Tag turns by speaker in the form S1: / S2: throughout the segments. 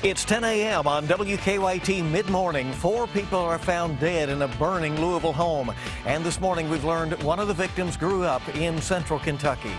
S1: It's 10 a.m. on WKYT Midmorning. 4 people are found dead in a burning Louisville home. And this morning we've learned one of the victims grew up in central Kentucky.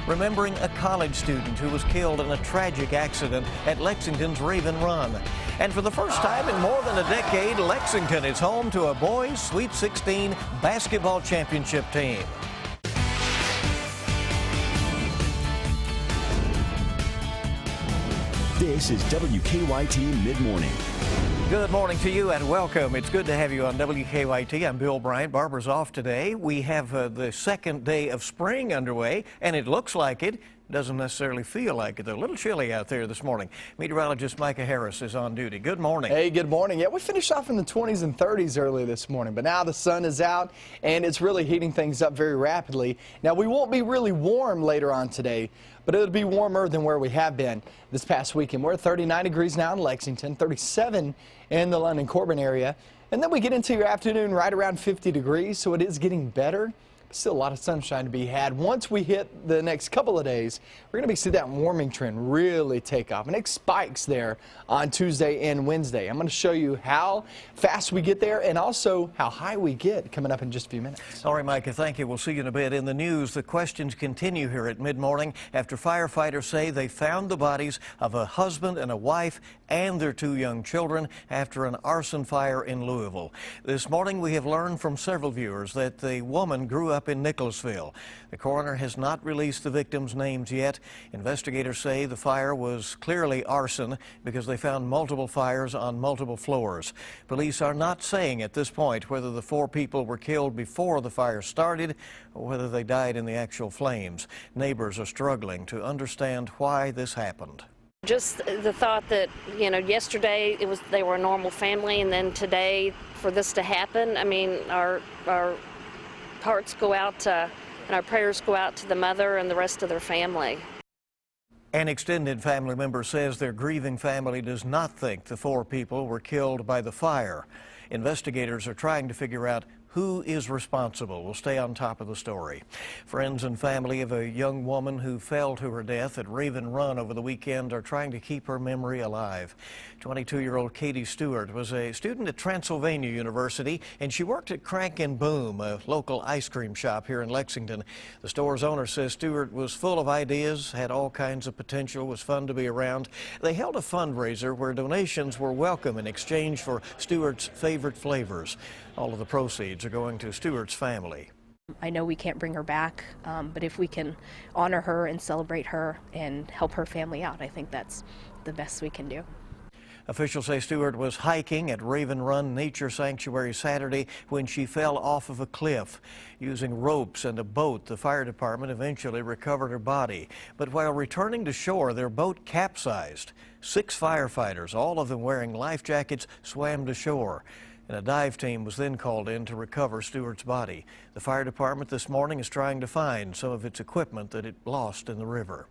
S1: Remembering a college student who was killed in a tragic accident at Lexington's Raven Run. And for the first time in more than a decade, Lexington is home to a boys' Sweet 16 basketball championship team.
S2: This is WKYT Midmorning.
S1: Good morning to you and welcome. It's good to have you on WKYT. I'm Bill Bryant. Barbara's off today. We have the second day of spring underway, and it looks like it. Doesn't necessarily feel like it. They're a little chilly out there this morning. Meteorologist Micah Harris is on duty. Good morning.
S3: Hey, good morning. Yeah, we finished off in the 20s and 30s early this morning, but now the sun is out and it's really heating things up very rapidly. Now, we won't be really warm later on today, but it'll be warmer than where we have been this past weekend. We're at 39 degrees now in Lexington, 37 in the London Corbin area, and then we get into your afternoon right around 50 degrees, so it is getting better. Still a lot of sunshine to be had. Once we hit the next couple of days, we're going to see that warming trend really take off. And it spikes there on Tuesday and Wednesday. I'm going to show you how fast we get there and also how high we get coming up in just a few minutes.
S1: All right, Micah, thank you. We'll see you in a bit. In the news, the questions continue here at Midmorning after firefighters say they found the bodies of a husband and a wife and their 2 young children after an arson fire in Louisville. This morning, we have learned from several viewers that the woman grew up in Nicholasville. The coroner has not released the victims' names yet. Investigators say the fire was clearly arson because they found multiple fires on multiple floors. Police are not saying at this point whether the 4 people were killed before the fire started or whether they died in the actual flames. Neighbors are struggling to understand why this happened.
S4: Just the thought that, you know, yesterday they were a normal family, and then today for this to happen, I mean, our hearts go out to, and our prayers go out to the mother and the rest of their family.
S1: An extended family member says their grieving family does not think the 4 people were killed by the fire. Investigators are trying to figure out who is responsible. We'll stay on top of the story. Friends and family of a young woman who fell to her death at Raven Run over the weekend are trying to keep her memory alive. 22-year-old Katie Stewart was a student at Transylvania University, and she worked at Crank and Boom, a local ice cream shop here in Lexington. The store's owner says Stewart was full of ideas, had all kinds of potential, was fun to be around. They held a fundraiser where donations were welcome in exchange for Stewart's favorite flavors. All of the proceeds are going to Stewart's family.
S5: I know we can't bring her back, but if we can honor her and celebrate her and help her family out, I think that's the best we can do.
S1: Officials say Stewart was hiking at Raven Run Nature Sanctuary Saturday when she fell off of a cliff. Using ropes and a boat, the fire department eventually recovered her body. But while returning to shore, their boat capsized. 6 firefighters, all of them wearing life jackets, swam to shore. And a dive team was then called in to recover Stewart's body. The fire department this morning is trying to find some of its equipment that it lost in the river.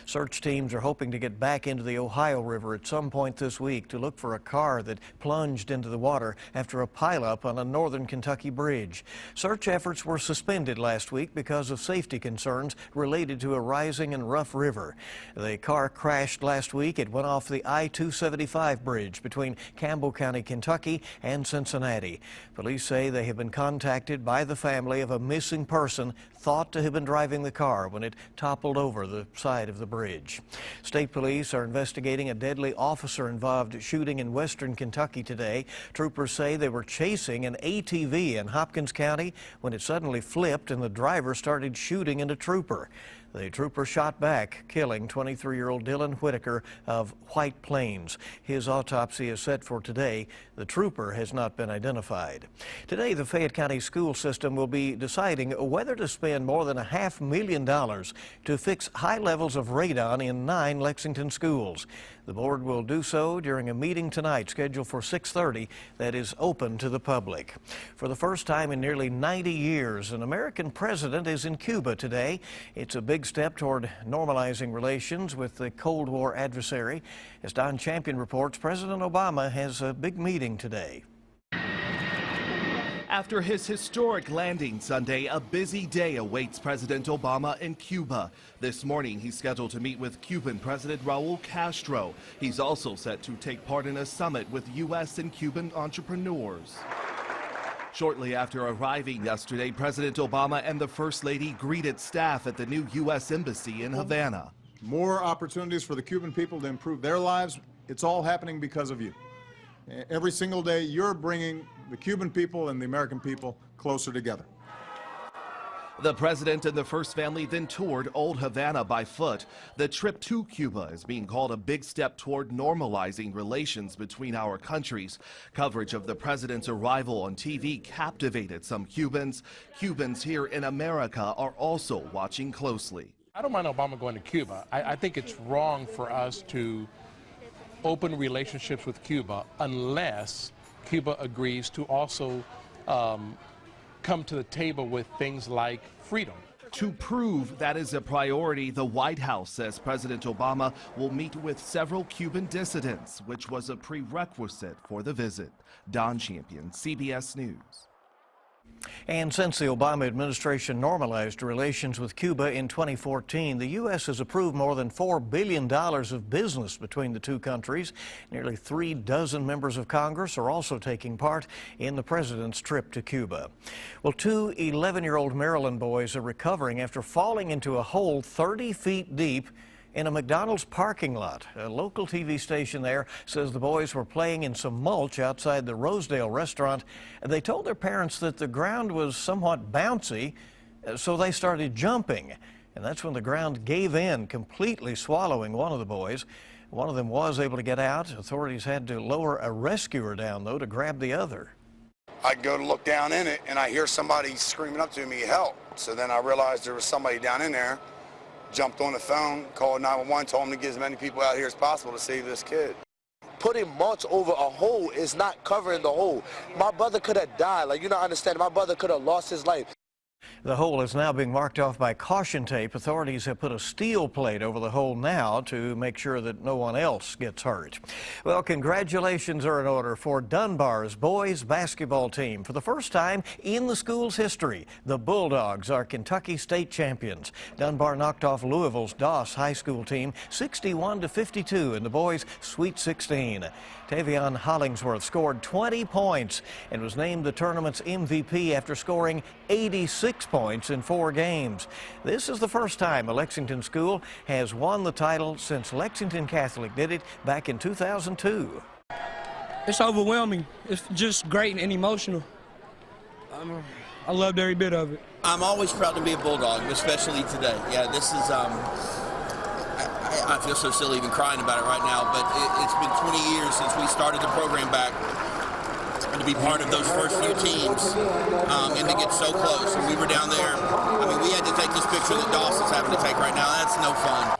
S1: Search teams are hoping to get back into the Ohio River at some point this week to look for a car that plunged into the water after a pileup on a northern Kentucky bridge. Search efforts were suspended last week because of safety concerns related to a rising and rough river. The car crashed last week. It went off the I-275 bridge between Campbell County, Kentucky and Cincinnati. Police say they have been contacted by the family of a missing person thought to have been driving the car when it toppled over the side of the bridge. State police are investigating a deadly officer-involved shooting in western Kentucky today. Troopers say they were chasing an ATV in Hopkins County when it suddenly flipped and the driver started shooting at a trooper. The trooper shot back, killing 23-year-old Dylan Whitaker of White Plains. His autopsy is set for today. The trooper has not been identified. Today, the Fayette County school system will be deciding whether to spend more than $500,000 to fix high levels of radon in 9 Lexington schools. The board will do so during a meeting tonight scheduled for 6:30 that is open to the public. For the first time in nearly 90 years, an American president is in Cuba today. It's a big step toward normalizing relations with the Cold War adversary. As Don Champion reports, President Obama has a big meeting today.
S6: After his historic landing Sunday, a busy day awaits President Obama in Cuba. This morning, he's scheduled to meet with Cuban President Raul Castro. He's also set to take part in a summit with U.S. and Cuban entrepreneurs. Shortly after arriving yesterday, President Obama and the First Lady greeted staff at the new U.S. Embassy in Havana.
S7: More opportunities for the Cuban people to improve their lives. It's all happening because of you. Every single day, you're bringing the Cuban people and the American people closer together.
S6: The president and the First Family then toured Old Havana by foot. The trip to Cuba is being called a big step toward normalizing relations between our countries. Coverage of the president's arrival on TV captivated some Cubans. Cubans here in America are also watching closely.
S8: I don't mind Obama going to Cuba. I think it's wrong for us to open relationships with Cuba unless Cuba agrees to also come to the table with things like freedom.
S6: To prove that is a priority, the White House says President Obama will meet with several Cuban dissidents, which was a prerequisite for the visit. Don Champion, CBS News.
S1: And since the Obama administration normalized relations with Cuba in 2014, the U.S. has approved more than $4 billion of business between the two countries. Nearly 3 dozen members of Congress are also taking part in the president's trip to Cuba. Well, 2 11-year-old Maryland boys are recovering after falling into a hole 30 feet deep in a McDonald's parking lot. A local TV station there says the boys were playing in some mulch outside the Rosedale restaurant. They told their parents that the ground was somewhat bouncy, so they started jumping. And that's when the ground gave in, completely swallowing one of the boys. One of them was able to get out. Authorities had to lower a rescuer down, though, to grab the other.
S9: I go to look down in it, and I hear somebody screaming up to me, help. So then I realized there was somebody down in there. Jumped on the phone, called 911, told them to get as many people out here as possible to save this kid.
S10: Putting mulch over a hole is not covering the hole. My brother could have died. Like, you don't understand. My brother could have lost his life.
S1: The hole is now being marked off by caution tape. Authorities have put a steel plate over the hole now to make sure that no one else gets hurt. Well, congratulations are in order for Dunbar's boys basketball team. For the first time in the school's history, the Bulldogs are Kentucky state champions. Dunbar knocked off Louisville's Doss High School team 61-52 in the boys' Sweet 16. Tavion Hollingsworth scored 20 points and was named the tournament's MVP after scoring 86 points in 4 games. This is the first time a Lexington school has won the title since Lexington Catholic did it back in 2002.
S11: It's overwhelming. It's just great and emotional. I loved every bit of it.
S12: I'm always proud to be a Bulldog, especially today. Yeah, this is, I feel so silly even crying about it right now, but it's been 20 years since we started the program back. And to be part of those first few teams and to get so close. And we were down there. I mean, we had to take this picture that Dawson's having to take right now. That's no fun.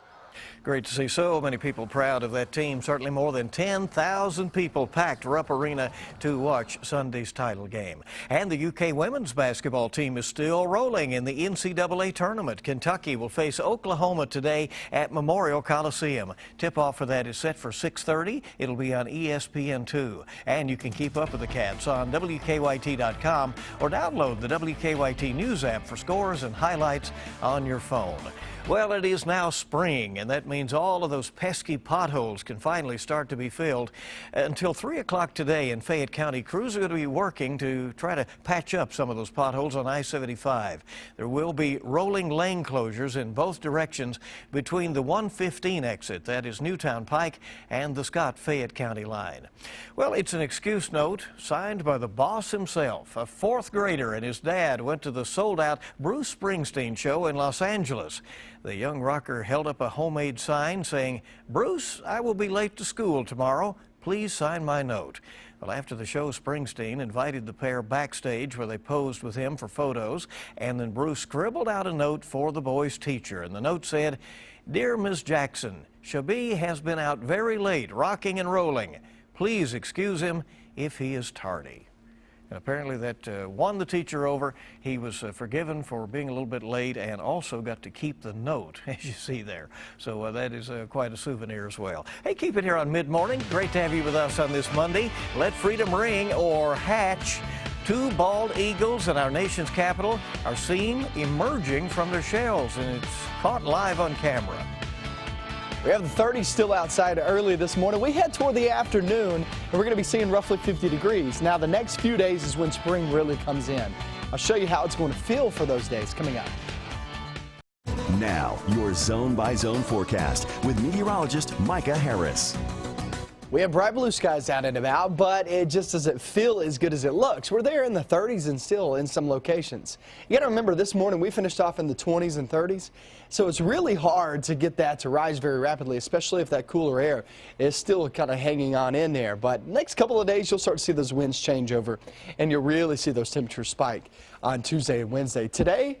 S1: Great to see so many people proud of that team. Certainly more than 10,000 people packed Rupp Arena to watch Sunday's title game. And the UK women's basketball team is still rolling in the NCAA tournament. Kentucky will face Oklahoma today at Memorial Coliseum. Tip-off for that is set for 6:30. It'll be on ESPN2. And you can keep up with the Cats on WKYT.com or download the WKYT News app for scores and highlights on your phone. Well, it is now spring, and that means all of those pesky potholes can finally start to be filled. Until 3 o'clock today in Fayette County, crews are going to be working to try to patch up some of those potholes on I-75. There will be rolling lane closures in both directions between the 115 exit, that is Newtown Pike, and the Scott-Fayette County line. Well, it's an excuse note signed by the boss himself. A 4th grader and his dad went to the sold-out Bruce Springsteen show in Los Angeles. The young rocker held up a homemade sign saying, "Bruce, I will be late to school tomorrow. Please sign my note." Well, after the show, Springsteen invited the pair backstage where they posed with him for photos, and then Bruce scribbled out a note for the boy's teacher. And the note said, "Dear Ms. Jackson, Shabby has been out very late, rocking and rolling. Please excuse him if he is tardy." And apparently that won the teacher over. He was forgiven for being a little bit late and also got to keep the note, as you see there. So that is quite a souvenir as well. Hey, keep it here on Mid-Morning. Great to have you with us on this Monday. Let freedom ring or hatch 2 bald eagles in our nation's capital are seen emerging from their shells, and it's caught live on camera.
S3: We have the 30s still outside early this morning. We head toward the afternoon, and we're going to be seeing roughly 50 degrees. Now, the next few days is when spring really comes in. I'll show you how it's going to feel for those days coming up.
S2: Now, your zone-by-zone forecast with meteorologist Micah Harris.
S3: We have bright blue skies out and about, but it just doesn't feel as good as it looks. We're there in the 30s and still in some locations. You got to remember, this morning we finished off in the 20s and 30s, so it's really hard to get that to rise very rapidly, especially if that cooler air is still kind of hanging on in there. But next couple of days, you'll start to see those winds change over, and you'll really see those temperatures spike on Tuesday and Wednesday. Today,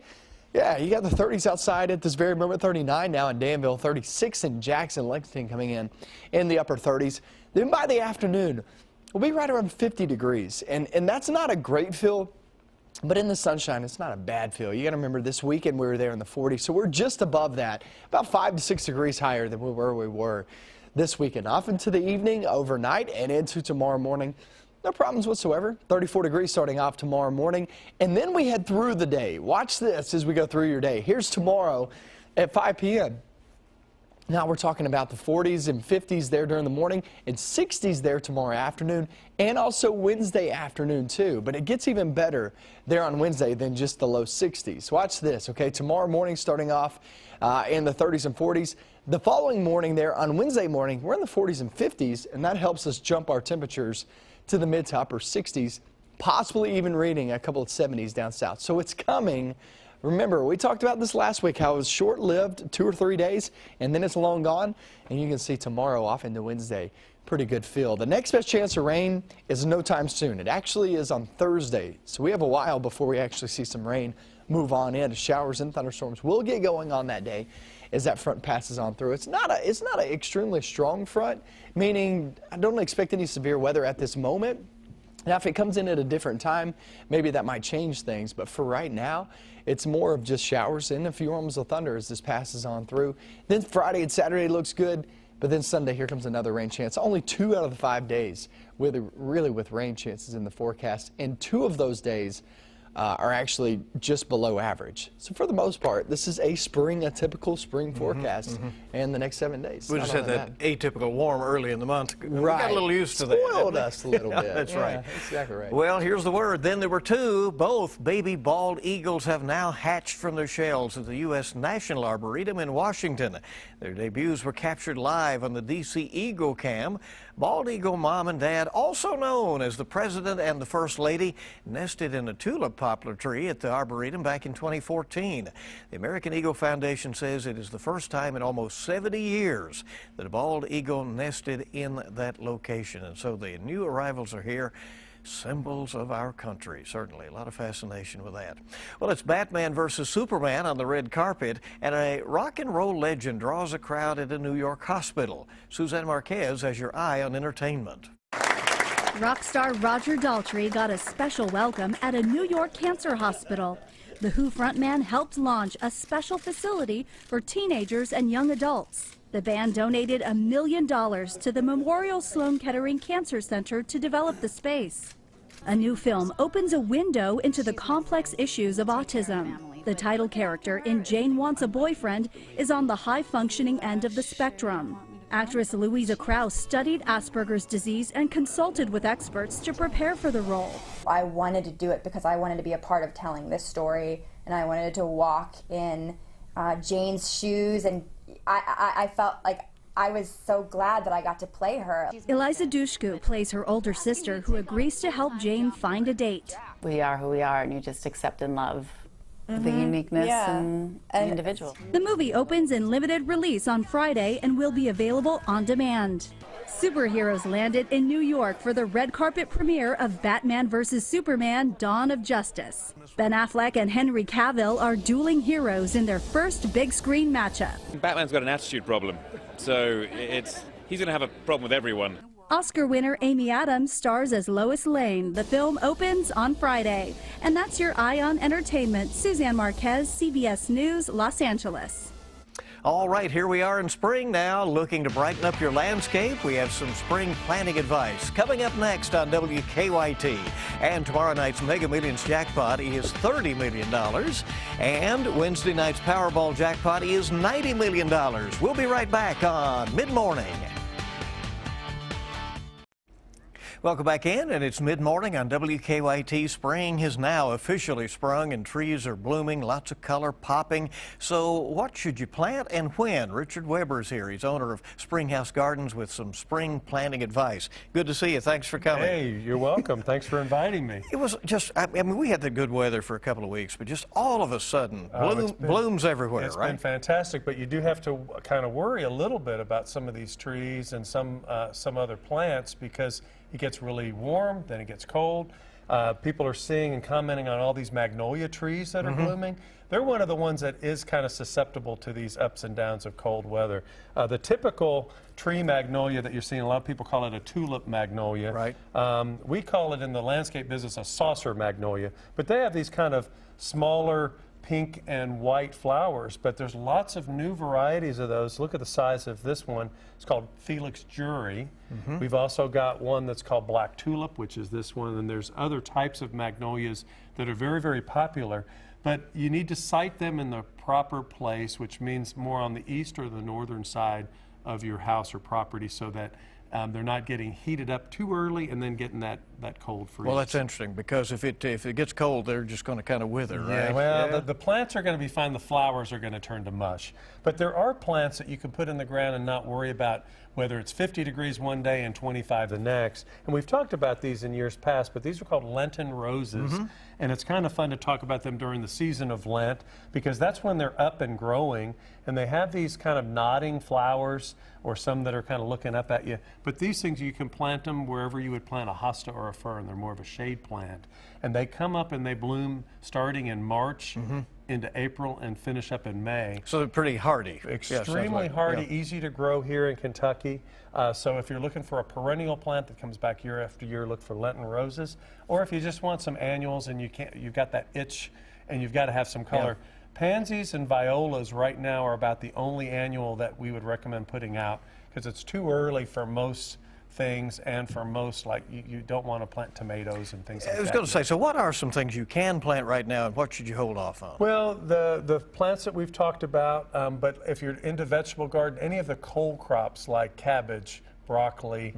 S3: yeah, you got the 30s outside at this very moment, 39 now in Danville, 36 in Jackson, Lexington coming in the upper 30s. Then by the afternoon, we'll be right around 50 degrees, and that's not a great feel, but in the sunshine, it's not a bad feel. You got to remember, this weekend we were there in the 40s, so we're just above that, about 5 to 6 degrees higher than we were this weekend. Off into the evening, overnight, and into tomorrow morning. No problems whatsoever. 34 degrees starting off tomorrow morning. And then we head through the day. Watch this as we go through your day. Here's tomorrow at 5 p.m. Now we're talking about the 40s and 50s there during the morning and 60s there tomorrow afternoon and also Wednesday afternoon too. But it gets even better there on Wednesday than just the low 60s. Watch this, okay? Tomorrow morning starting off in the 30s and 40s. The following morning there on Wednesday morning, we're in the 40s and 50s, and that helps us jump our temperatures to the mid to upper 60s, possibly even reading a couple of 70s down south. So it's coming. Remember, we talked about this last week, how it was short-lived, 2 or 3 days, and then it's long gone. And you can see tomorrow off into Wednesday, pretty good feel. The next best chance of rain is no time soon. It actually is on Thursday. So we have a while before we actually see some rain move on in. Showers and thunderstorms will get going on that day as that front passes on through. It's not an extremely strong front, meaning I don't expect any severe weather at this moment. Now, if it comes in at a different time, maybe that might change things. But for right now, it's more of just showers and a few rumbles of thunder as this passes on through. Then Friday and Saturday looks good. But then Sunday, here comes another rain chance. Only 2 out of the 5 days really with rain chances in the forecast. And 2 of those days are actually just below average. So for the most part, this is a typical spring forecast and the next 7 days.
S1: We just had that atypical warm early in the month.
S3: Right.
S1: We got a little used to that.
S3: Spoiled us a little bit.
S1: That's right.
S3: Exactly right.
S1: Well, here's the word. Then there were 2. Both baby bald eagles have now hatched from their shells at the U.S. National Arboretum in Washington. Their debuts were captured live on the DC Eagle Cam. Bald eagle mom and dad, also known as the President and the First Lady, nested in a tulip poplar tree at the Arboretum back in 2014. The American Eagle Foundation says it is the first time in almost 70 years that a bald eagle nested in that location. And so the new arrivals are here. Symbols of our country, certainly. A lot of fascination with that. Well, it's Batman versus Superman on the red carpet, and a rock and roll legend draws a crowd at a New York hospital. Suzanne Marquez has your eye on entertainment.
S13: Rock star Roger Daltrey got a special welcome at a New York cancer hospital. The Who frontman helped launch a special facility for teenagers and young adults. The band donated $1 million to the Memorial Sloan Kettering Cancer Center to develop the space. A new film opens a window into the complex issues of autism. The title character in Jane Wants a Boyfriend is on the high-functioning end of the spectrum. Actress Louisa Krause studied Asperger's disease and consulted with experts to prepare for the role.
S14: I wanted to do it because I wanted to be a part of telling this story, and I wanted to walk in Jane's shoes, and I felt like I was so glad that I got to play her.
S13: Eliza Dushku plays her older sister who agrees to help Jane find a date.
S15: We are who we are, and you just accept and love the uniqueness and the individual.
S13: The movie opens in limited release on Friday and will be available on demand. Superheroes landed in New York for the red carpet premiere of Batman vs. Superman: Dawn of Justice. Ben Affleck and Henry Cavill are dueling heroes in their first big screen matchup.
S16: Batman's got an attitude problem, so he's going to have a problem with everyone.
S13: Oscar winner Amy Adams stars as Lois Lane. The film opens on Friday. And that's your Eye on Entertainment. Suzanne Marquez, CBS News, Los Angeles.
S1: All right, here we are in spring now, looking to brighten up your landscape. We have some spring planting advice coming up next on WKYT. And tomorrow night's Mega Millions jackpot is $30 million. And Wednesday night's Powerball jackpot is $90 million. We'll be right back on Mid-Morning. Welcome back in, and it's mid-morning on WKYT. Spring has now officially sprung and trees are blooming, lots of color popping. So what should you plant and when? Richard Weber's here. He's owner of Springhouse Gardens with some spring planting advice. Good to see you. Thanks for coming.
S17: Hey, you're welcome. Thanks for inviting me.
S1: It was just, I mean, we had the good weather for a couple of weeks, but just all of a sudden, blooms everywhere,
S17: It's
S1: right?
S17: been fantastic, but you do have to kind of worry a little bit about some of these trees and some other plants because it gets really warm, then it gets cold. People are seeing and commenting on all these magnolia trees that are blooming. They're one of the ones that is kind of susceptible to these ups and downs of cold weather. The typical tree magnolia that you're seeing, a lot of people call it a tulip magnolia.
S1: Right.
S17: We call it in the landscape business a saucer magnolia, but they have these kind of smaller pink and white flowers, but there's lots of new varieties of those. Look at the size of this one. It's called Felix Jury. We've also got one that's called Black Tulip, which is this one, and there's other types of magnolias that are very, very popular, but you need to site them in the proper place, which means more on the east or the northern side of your house or property so that they're not getting heated up too early and then getting that cold freeze.
S1: Well, that's interesting because if it gets cold, they're just going to kind of wither, right?
S17: Yeah, well, the plants are going to be fine. The flowers are going to turn to mush. But there are plants that you can put in the ground and not worry about whether it's 50 degrees one day and 25 the next. And we've talked about these in years past, but these are called Lenten Roses. And it's kind of fun to talk about them during the season of Lent because that's when they're up and growing. And they have these kind of nodding flowers or some that are kind of looking up at you. But these things, you can plant them wherever you would plant a hosta or a fern. They're more of a shade plant. And they come up and they bloom starting in March into April and finish up in May.
S1: So they're pretty hardy.
S17: Extremely hardy, easy to grow here in Kentucky. So if you're looking for a perennial plant that comes back year after year, look for Lenten Roses. Or if you just want some annuals and you've got that itch and you've got to have some color. Pansies and violas right now are about the only annual that we would recommend putting out because it's too early for most things and for most, like you don't want to plant tomatoes and things like that.
S1: I was going to say, so what are some things you can plant right now and what should you hold off on?
S17: Well, the plants that we've talked about, but if you're into vegetable garden, any of the cold crops like cabbage, broccoli,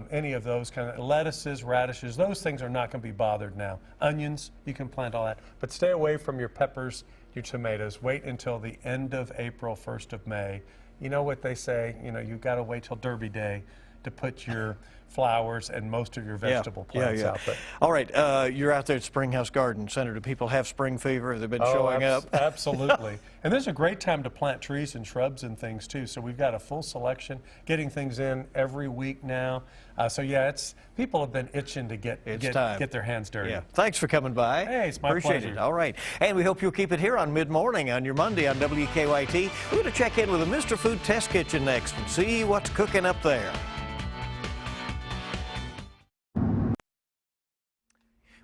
S17: any of those kind of lettuces, radishes, those things are not going to be bothered now. Onions, you can plant all that, but stay away from your peppers, your tomatoes. Wait until the end of April, 1st of May. You know what they say, you've got to wait till Derby Day to put your flowers and most of your vegetable plants out there.
S1: All right, you're out there at Springhouse Garden Center. Do people have spring fever? Have they been showing up?
S17: Absolutely. And this is a great time to plant trees and shrubs and things too. So we've got a full selection, getting things in every week now. So yeah, people have been itching to get their hands dirty.
S1: Yeah. Thanks for coming by.
S17: Hey, it's my
S1: Appreciate
S17: pleasure.
S1: it. All right. And we hope you'll keep it here on Mid-Morning on your Monday on WKYT. We're going to check in with the Mr. Food Test Kitchen next and see what's cooking up there.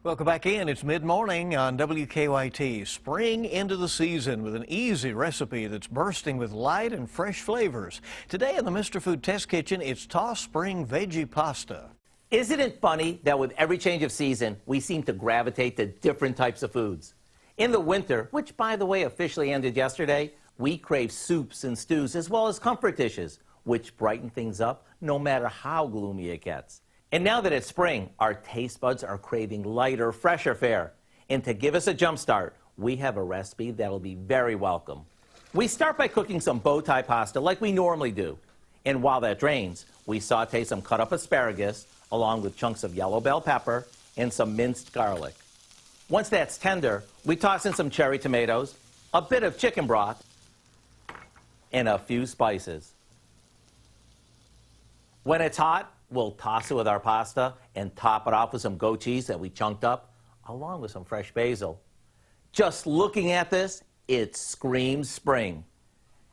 S1: Welcome back in. It's Mid-Morning on WKYT. Spring into the season with an easy recipe that's bursting with light and fresh flavors. Today in the Mr. Food Test Kitchen, it's tossed spring veggie pasta.
S18: Isn't it funny that with every change of season, we seem to gravitate to different types of foods? In the winter, which by the way officially ended yesterday, we crave soups and stews as well as comfort dishes, which brighten things up no matter how gloomy it gets. And now that it's spring, our taste buds are craving lighter, fresher fare. And to give us a jump start, we have a recipe that'll be very welcome. We start by cooking some bow tie pasta like we normally do. And while that drains, we saute some cut up asparagus along with chunks of yellow bell pepper and some minced garlic. Once that's tender, we toss in some cherry tomatoes, a bit of chicken broth, and a few spices. When it's hot, we'll toss it with our pasta and top it off with some goat cheese that we chunked up, along with some fresh basil. Just looking at this, it screams spring.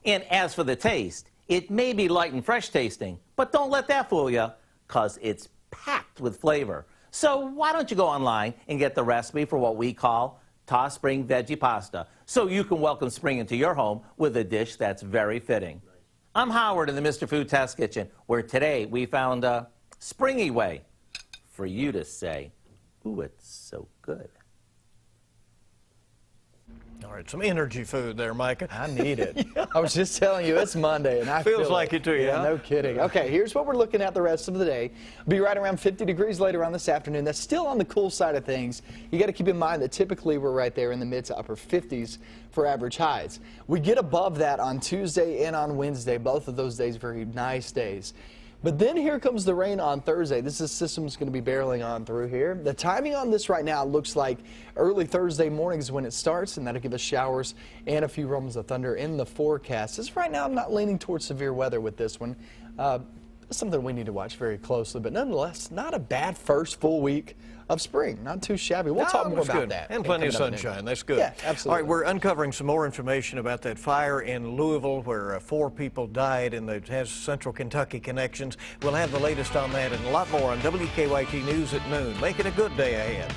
S18: And as for the taste, it may be light and fresh tasting, but don't let that fool you, because it's packed with flavor. So why don't you go online and get the recipe for what we call tossed spring veggie pasta, so you can welcome spring into your home with a dish that's very fitting. I'm Howard in the Mr. Food Test Kitchen, where today we found a springy way for you to say, ooh, it's so good.
S1: All right, some energy food there, Micah.
S3: I need it. Yeah. I was just telling you, it's Monday, and I
S1: Feels
S3: feel
S1: like it too, yeah?
S3: No kidding. Okay, here's what we're looking at the rest of the day. Be right around 50 degrees later on this afternoon. That's still on the cool side of things. You got to keep in mind that typically we're right there in the mid to upper 50s for average highs. We get above that on Tuesday and on Wednesday. Both of those days very nice days. But then here comes the rain on Thursday. This system's going to be barreling on through here. The timing on this right now looks like early Thursday morning is when it starts, and that'll give us showers and a few rumbles of thunder in the forecast. As right now, I'm not leaning towards severe weather with this one. Something we need to watch very closely, but nonetheless, not a bad first full week of spring. Not too shabby. We'll talk more about that.
S1: And plenty of sunshine. That's good.
S3: Yeah, absolutely.
S1: All right, we're uncovering some more information about that fire in Louisville where 4 people died and it has Central Kentucky connections. We'll have the latest on that and a lot more on WKYT News at noon. Make it a good day ahead.